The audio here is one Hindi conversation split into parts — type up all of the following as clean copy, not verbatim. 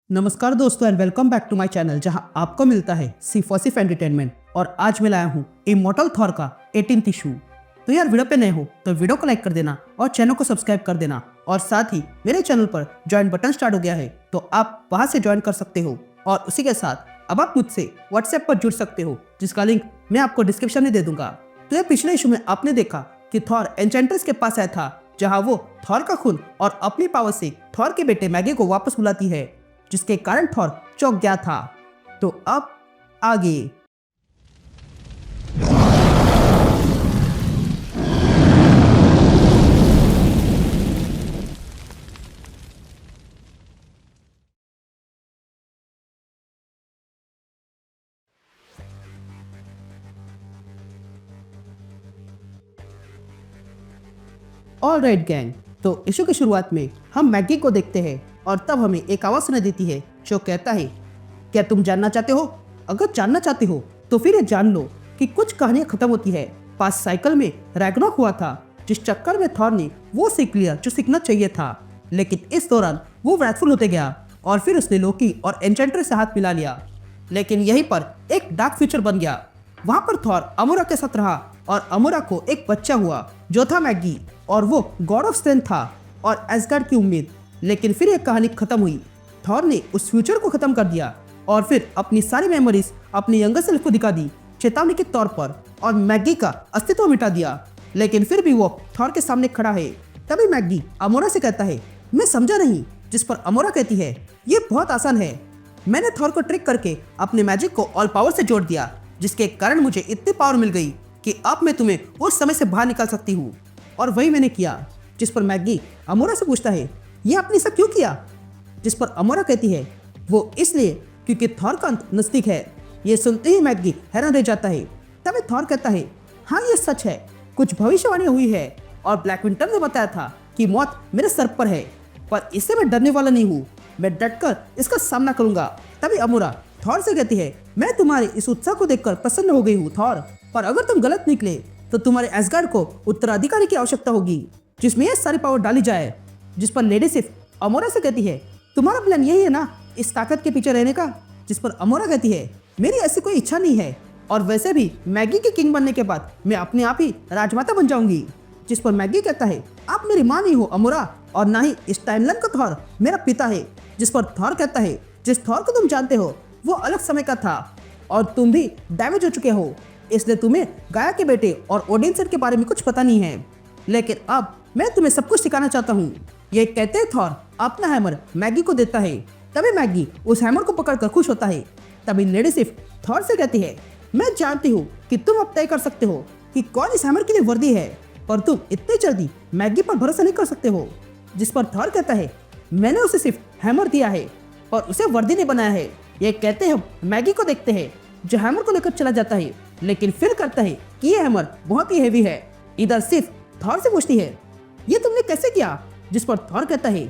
नमस्कार दोस्तों and welcome back to my channel जहां आपको मिलता है सिर्फ और सिर्फ एंटरटेनमेंट। और आज मैं लाया हूं इमॉर्टल थॉर का 18th इशू। तो यार वीडियो पे नए हो तो वीडियो को लाइक कर देना और चैनल को सब्सक्राइब कर देना। और साथ ही मेरे चैनल पर ज्वाइन बटन स्टार्ट हो गया है तो आप वहां से ज्वाइन कर सकते हो। और उसी के साथ अब आप मुझसे व्हाट्सएप पर जुड़ सकते हो जिसका लिंक मैं आपको डिस्क्रिप्शन में दे दूंगा। तो यार पिछले इशू में आपने देखा कि थॉर एन्चेंट्रेस के पास आया था जहाँ वो थॉर का खून और अपनी पावर से थॉर के बेटे मैगी को वापस बुलाती है, जिसके कारण थॉर चौंक गया था। तो अब आगे ऑल राइट गैंग, तो इशू की शुरुआत में हम मैगी को देखते हैं और तब हमें एक आवाज सुनाई देती है जो कहता है, क्या तुम जानना चाहते हो? अगर जानना चाहते हो तो फिर ये जान लो कि कुछ कहानियां खत्म होती है। पास साइकिल में रैग्नारोक हुआ था जिस चक्कर में थॉर ने वो सीख लिया जो सीखना चाहिए था, लेकिन इस दौरान वो वृथफुल होते गया और फिर उसने लोकी और एन्चेंट्रेस से हाथ मिला लिया। लेकिन यहीं पर एक डार्क फ्यूचर बन गया। वहां पर थॉर अमोरा के साथ रहा और अमोरा को एक बच्चा हुआ जो था मैगी, और वो गॉड ऑफ स्ट्रेंथ था और एसगार्ड की उम्मीद। लेकिन फिर एक कहानी खत्म हुई। थॉर ने उस फ्यूचर को खत्म कर दिया और फिर अपनी सारी मेमोरीज अपनी यंगर सेल्फ को दिखा दी चेतावनी के तौर पर, और मैगी का अस्तित्व मिटा दिया। लेकिन फिर भी वो थॉर के सामने खड़ा है। तभी मैगी अमोरा से कहता है, मैं समझा नहीं। जिस पर अमोरा कहती है, ये बहुत आसान है। मैंने थॉर को ट्रिक करके अपने मैजिक को ऑल पावर से जोड़ दिया, जिसके कारण मुझे इतनी पावर मिल गई कि अब मैं तुम्हें उस समय से बाहर निकाल सकती हूँ। और वही मैंने किया। जिस पर मैगी अमोरा से पूछता है, ये आपने सब क्यों किया? जिस पर अमोरा कहती है, वो इसलिए क्योंकि थॉर का अंत नजदीक है। ये सुनते ही मैगी हैरान रह जाता है। तभी थॉर कहता है, हाँ ये सच है, कुछ भविष्यवाणी हुई है और ब्लैक विंटर ने बताया था कि मौत मेरे सर पर है, पर इससे मैं डरने वाला नहीं हूँ। मैं डटकर इसका सामना करूंगा। तभी अमोरा थॉर से कहती है, मैं तुम्हारे इस उत्साह को देखकर प्रसन्न हो गई हूँ थॉर, पर अगर तुम गलत निकले तो तुम्हारे एसगार्ड को उत्तराधिकारी की आवश्यकता होगी जिसमें ये सारी पावर डाली जाए। जिस पर लेडी सिर्फ अमोरा से कहती है, तुम्हारा प्लान यही है ना, इस ताकत के पीछे रहने का? जिस पर अमोरा कहती है, मेरी ऐसी कोई इच्छा नहीं है, और वैसे भी मैगी के किंग बनने के बाद मैं अपने आप ही राजमाता बन जाऊंगी। जिस पर मैगी कहता है, आप मेरी माँ नहीं हो अमोरा, और ना ही इस टाइमलाइन का थॉर मेरा पिता है। जिस पर थॉर कहता है, जिस थॉर को तुम जानते हो वो अलग समय का था और तुम भी डैमेज हो चुके हो, इसलिए तुम्हें गाया के बेटे और ओडिन के बारे में कुछ पता नहीं है। लेकिन अब मैं तुम्हें सब कुछ सिखाना चाहता हूँ। ये कहते थॉर अपना हैमर मैगी को देता है। तभी मैगी उस हैमर को पकड़कर खुश होता है। तभी लेडी सिर्फ थॉर से कहती है, मैं जानती हूँ कि तुम अब तय कर सकते हो कि कौन इस हैमर के लिए वर्दी है, पर तुम इतनी जल्दी मैगी पर भरोसा नहीं कर सकते हो। जिस पर थॉर कहता है, मैंने उसे सिर्फ हैमर दिया है और उसे वर्दी नहीं बनाया है। ये कहते हम मैगी को देखते हैं जो हैमर को लेकर चला जाता है, लेकिन फिर करता है कि ये हैमर बहुत ही हैवी है। इधर सिर्फ थॉर से पूछती है, ये तुमने कैसे किया? जिस पर थॉर कहता है,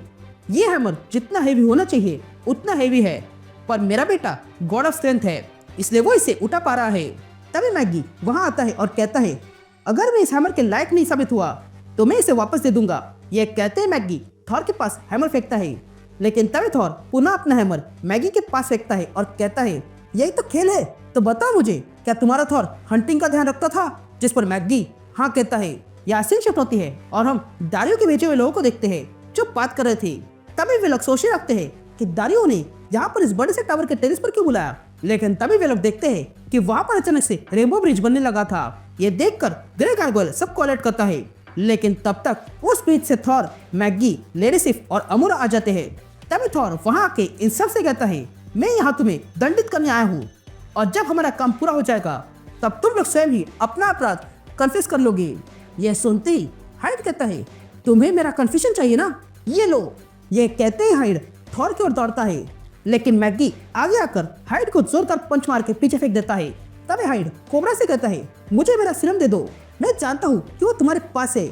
ये हैमर जितना हैवी होना चाहिए उतना हैवी है, पर मेरा बेटा गॉड ऑफ स्ट्रेंथ है इसलिए वो इसे उठा पा रहा है। तभी मैगी वहां आता है और कहता है, अगर मैं इस हैमर के लायक नहीं साबित हुआ तो मैं इसे वापस दे दूंगा। ये कहते हैं मैगी थॉर के पास हैमर फेंकता है, लेकिन तभी थॉर पुनः अपना हैमर मैगी के पास फेंकता है और कहता है, यही तो खेल है, तो बताओ मुझे, क्या तुम्हारा थॉर हंटिंग का ध्यान रखता था? जिस पर मैगी हाँ कहता है। यहाँ सीन शिफ्ट होती है और हम दारियो के भेजे हुए लोगों को देखते हैं जो बात कर रहे थे। तभी वे लोग सोचने लगते हैं कि दारियो ने यहाँ पर इस बड़े से टावर के टेरिस पर क्यों बुलाया, लेकिन तभी वे लोग देखते हैं कि वहाँ पर अचानक से रेनबो ब्रिज बनने लगा था। ये देखकर ग्रे गार्गोयल सबको अलर्ट करता है, लेकिन तब तक उस ब्रिज से थॉर, मैगी, लेडी सिर्फ और अमोरा आ जाते हैं। तभी थॉर वहाँ आके इन सब से कहता है, मैं यहाँ तुम्हें दंडित करने आया हूँ, और जब हमारा काम पूरा हो जाएगा तब तुम लोग स्वयं ही अपना अपराध कन्फेस कर लोगे। यह सुनते ही हाइड कहता है, तुम्हें मेरा कन्फेशन चाहिए ना, ये लो। ये कहते ही हाइड थॉर की ओर दौड़ता है, लेकिन मैगी आगे आकर हाइड को जोरदार पंच मार के पीछे फेंक देता है। तभी हाइड कोबरा से कहता है, मुझे मेरा सीरम दे दो, मैं जानता हूँ कि वो तुम्हारे पास है,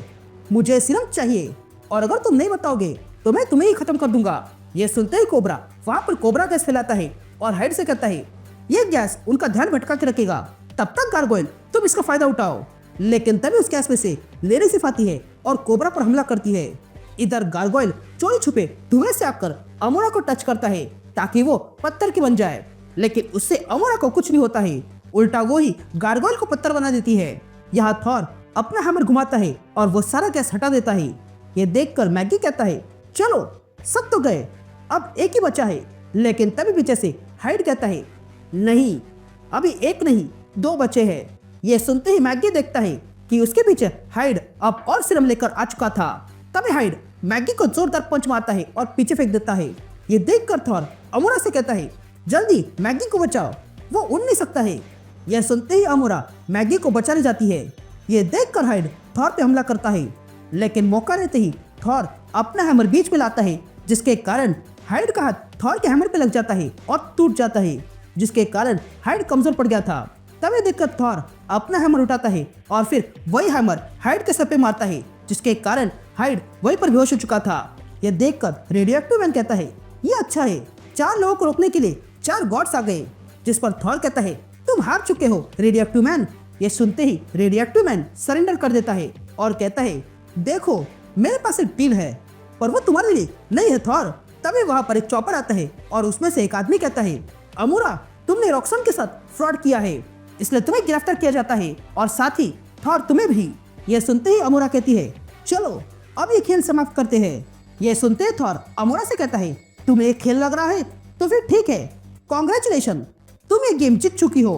मुझे सीरम चाहिए, और अगर तुम नहीं बताओगे तो मैं तुम्हें ही खत्म कर दूंगा। ये सुनते ही कोबरा वहाँ पर कोबरा गैस फैलाता है और हाइड से कहता है, ये गैस उनका ध्यान भटका के रखेगा, तब तक गार्गोयल तुम इसका फायदा उठाओ। लेकिन तभी उस गैस में से लेडी सिर्फ आती है और कोबरा पर हमला करती है। इधर गार्गोयल चोरी छुपे धुएं से आकर अमोरा को टच करता है ताकि वो पत्थर की बन जाए, लेकिन उससे अमोरा को कुछ नहीं होता है। उल्टा वो ही गार्गोइल को पत्थर बना देती है। यहाँ थॉर अपना हैमर घुमाता है और वो सारा गैस हटा देता है। ये देखकर मैगी कहता है, चलो सब तो गए, अब एक ही बचा है। लेकिन तभी पीछे से हाइड कहता है, नहीं, अभी एक नहीं 2 बचे हैं। ये सुनते ही मैगी देखता है कि उसके पीछे हाइड अब और सिरम लेकर आ चुका था। तभी हाइड मैगी को जोरदार पंच मारता है और पीछे फेंक देता है। ये देखकर थॉर अमोरा से कहता है, जल्दी मैगी को बचाओ, वो उड़ नहीं सकता है। यह सुनते ही अमोरा मैगी को बचाने जाती है। ये देखकर हाइड थॉर पे हमला करता है, लेकिन मौका रहते ही थॉर अपना हैमर बीच में लाता है, जिसके कारण हाइड का हाथ थॉर के हैमर पे लग जाता है और टूट जाता है, जिसके कारण हाइड कमजोर पड़ गया था। तभी देखकर थॉर अपना हैमर उठाता है और फिर वही हैमर हाइड के सर पे मारता है, जिसके कारण हाइड वहीं पर बेहोश हो चुका था। यह देखकर रेडियोएक्टिव मैन कहता है, ये अच्छा है, 4 लोगों को रोकने के लिए 4 गॉड्स आ गए। जिस पर थॉर कहता है, तुम हार चुके हो रेडियोएक्टिव मैन। ये सुनते ही रेडियोएक्टिव मैन सरेंडर कर देता है और कहता है, देखो मेरे पास एक डील है, पर वो तुम्हारे लिए नहीं है थॉर। तभी वहां पर एक चॉपर आता है और उसमें से एक आदमी कहता है, अमोरा तुमने रॉक्सन के साथ फ्रॉड किया है, इसलिए तुम्हें गिरफ्तार किया जाता है और साथ ही थॉर तुम्हें भी। यह सुनते ही अमोरा कहती है, चलो अब ये खेल समाप्त करते हैं। यह सुनते ही थॉर अमोरा से कहता है, तुम्हें एक खेल लग रहा है तो फिर ठीक है, कॉन्ग्रेचुलेशन, तुम ये गेम जीत चुकी हो।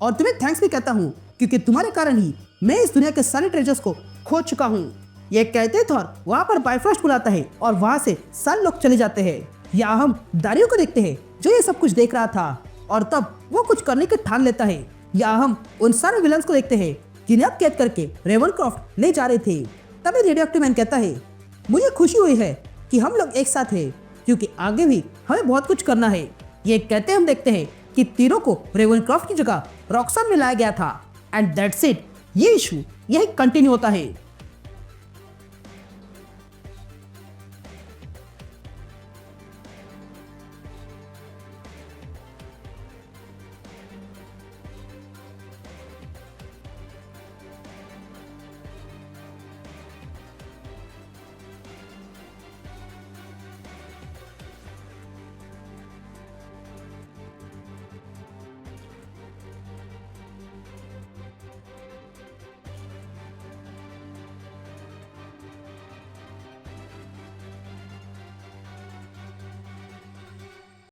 और तुम्हें थैंक्स भी कहता हूँ, क्योंकि तुम्हारे कारण ही मैं इस दुनिया के सारे ट्रेजर्स को खो चुका हूँ। ये कहते थॉर वहाँ पर बाइफ्रॉस्ट बुलाता है और वहाँ से सारे लोग चले जाते हैं। यहाँ हम दारियो को देखते हैं जो ये सब कुछ देख रहा था, और तब वो कुछ करने की ठान लेता है। यहाँ हम उन सारे विलन्स को देखते हैं जिन्हें अब कैद करके रेवनक्रॉफ्ट ले जा रहे थे। तभी रेडियोएक्टिव मैन कहता है, मुझे खुशी हुई है कि हम लोग एक साथ हैं, क्योंकि आगे भी हमें बहुत कुछ करना है। ये कहते हम देखते हैं कि तीनों को रेवनक्रॉफ्ट की जगह रॉक्सन में लाया गया था। एंड दैट्स इट, ये इशू यही कंटिन्यू होता है।